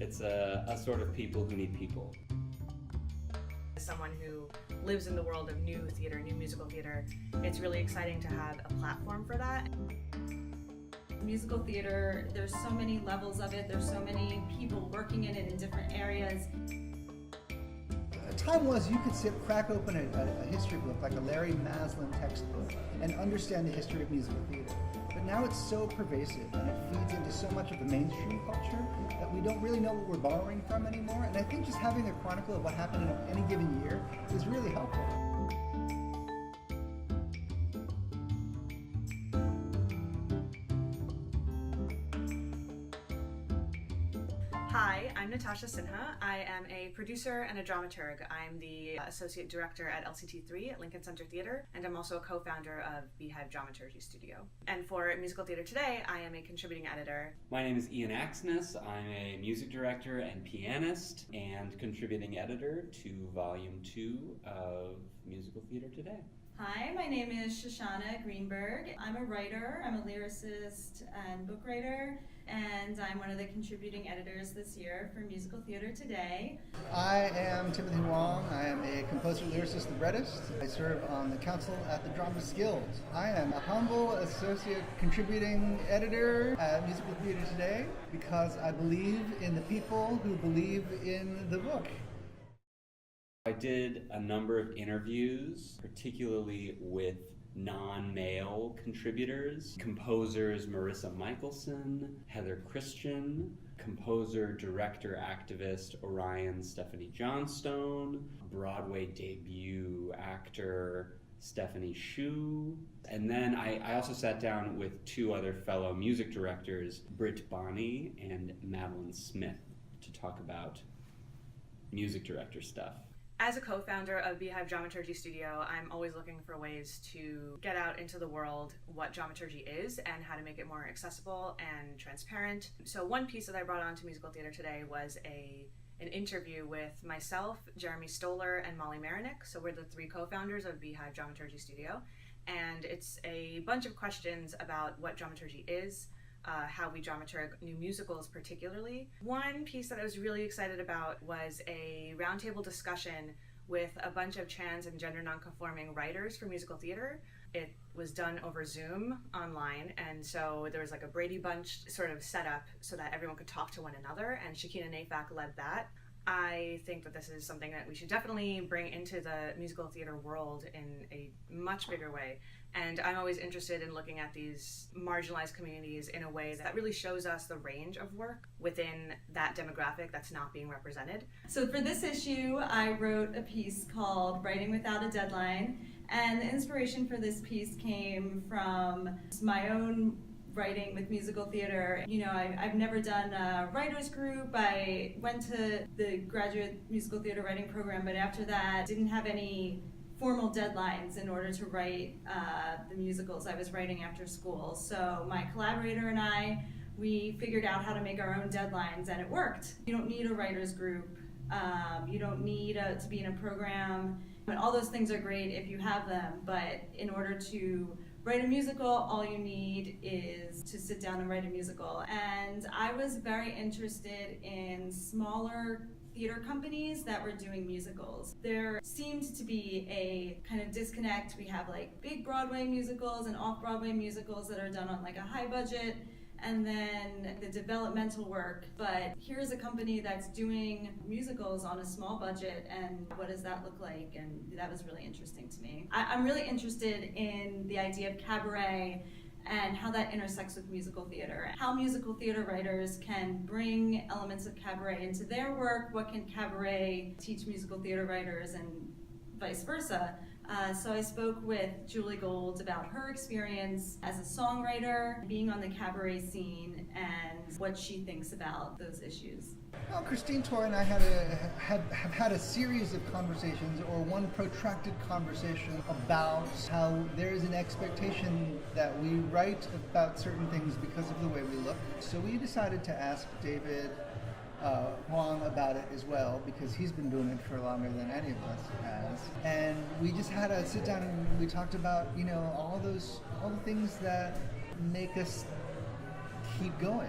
It's a sort of people who need people. As someone who lives in the world of new theater, new musical theater, it's really exciting to have a platform for that. Musical theater, there's so many levels of it, there's so many people working in it in different areas. A time was you could crack open a history book, like a Larry Maslin textbook, and understand the history of musical theater. But now it's so pervasive, and it feeds into so much of the mainstream culture that we don't really know what we're borrowing from anymore. And I think just having a chronicle of what happened in any given year is really helpful. Hi, I'm Natasha Sinha. I am a producer and a dramaturg. I'm the associate director at LCT3 at Lincoln Center Theater, and I'm also a co-founder of Beehive Dramaturgy Studio. And for Musical Theater Today, I am a contributing editor. My name is Axness. I'm a music director and pianist and contributing editor to Volume 2 of Musical Theater Today. Hi, my name is Shoshana Greenberg. I'm a writer, I'm a lyricist and book writer, and I'm one of the contributing editors this year for Musical Theater Today. I am Timothy Huang. I am a composer, lyricist, librettist. I serve on the council at the Dramatist Guild. I am a humble associate contributing editor at Musical Theater Today because I believe in the people who believe in the book. I did a number of interviews, particularly with non-male contributors, composers Marissa Michelson, Heather Christian, composer, director, activist Orion Stephanie Johnstone, Broadway debut actor Stephanie Shu, and then I also sat down with two other fellow music directors, Britt Bonney and Madeline Smith, to talk about music director stuff. As a co-founder of Beehive Dramaturgy Studio, I'm always looking for ways to get out into the world what dramaturgy is and how to make it more accessible and transparent. So one piece that I brought on to Musical Theater Today was an interview with myself, Jeremy Stoller, and Molly Marinick. So we're the three co-founders of Beehive Dramaturgy Studio. And it's a bunch of questions about what dramaturgy is, how we dramaturg new musicals particularly. One piece that I was really excited about was a roundtable discussion with a bunch of trans and gender nonconforming writers for musical theater. It was done over Zoom online, and so there was like a Brady Bunch sort of setup so that everyone could talk to one another, and Shakina Nafak led that. I think that this is something that we should definitely bring into the musical theater world in a much bigger way. And I'm always interested in looking at these marginalized communities in a way that really shows us the range of work within that demographic that's not being represented. So for this issue, I wrote a piece called Writing Without a Deadline, and the inspiration for this piece came from my own writing with musical theater. You know, I've never done a writer's group. I went to the graduate musical theater writing program, but after that didn't have any formal deadlines in order to write the musicals I was writing after school. So my collaborator and I, we figured out how to make our own deadlines, and it worked. You don't need a writer's group. You don't need to be in a program. But all those things are great if you have them, but in order to write a musical, all you need is to sit down and write a musical. And I was very interested in smaller theater companies that were doing musicals. There seemed to be a kind of disconnect. We have like big Broadway musicals and off-Broadway musicals that are done on like a high budget, and then the developmental work. But here's a company that's doing musicals on a small budget, and what does that look like? And that was really interesting to me. I'm really interested in the idea of cabaret and how that intersects with musical theater. How musical theater writers can bring elements of cabaret into their work, what can cabaret teach musical theater writers, and vice versa. So I spoke with Julie Gold about her experience as a songwriter, being on the cabaret scene, and what she thinks about those issues. Well, Christine Torre and I have had a series of conversations, or one protracted conversation, about how there is an expectation that we write about certain things because of the way we look. So we decided to ask David Huang about it as well, because he's been doing it for longer than any of us has. And we just had a sit down and we talked about, you know, all the things that make us keep going.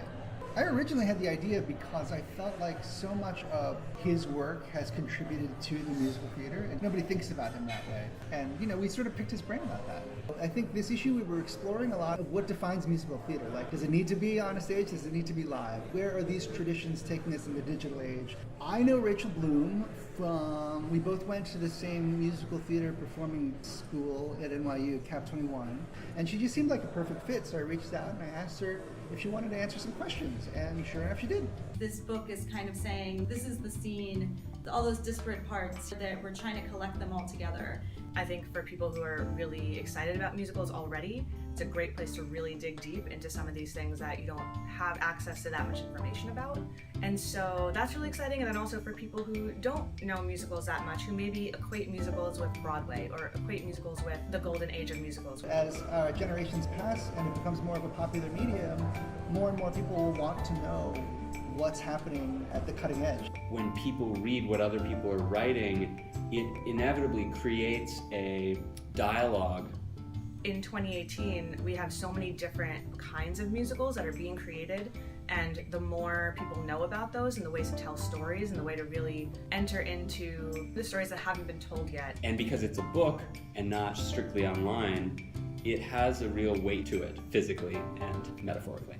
I originally had the idea because I felt like so much of his work has contributed to the musical theater, and nobody thinks about him that way. And, we sort of picked his brain about that. I think this issue we were exploring a lot of what defines musical theater. Like, does it need to be on a stage? Does it need to be live? Where are these traditions taking us in the digital age? I know Rachel Bloom we both went to the same musical theater performing school at NYU, Cap 21, and she just seemed like a perfect fit, so I reached out and I asked her if she wanted to answer some questions, and sure enough she did. This book is kind of saying, this is the scene, all those disparate parts, that we're trying to collect them all together. I think for people who are really excited about musicals already, it's a great place to really dig deep into some of these things that you don't have access to that much information about. And so that's really exciting. And then also for people who don't know musicals that much, who maybe equate musicals with Broadway or equate musicals with the golden age of musicals. As generations pass and it becomes more of a popular medium, more and more people will want to know what's happening at the cutting edge. When people read what other people are writing, it inevitably creates a dialogue. In 2018, we have so many different kinds of musicals that are being created, and the more people know about those and the ways to tell stories and the way to really enter into the stories that haven't been told yet. And because it's a book and not strictly online, it has a real weight to it, physically and metaphorically.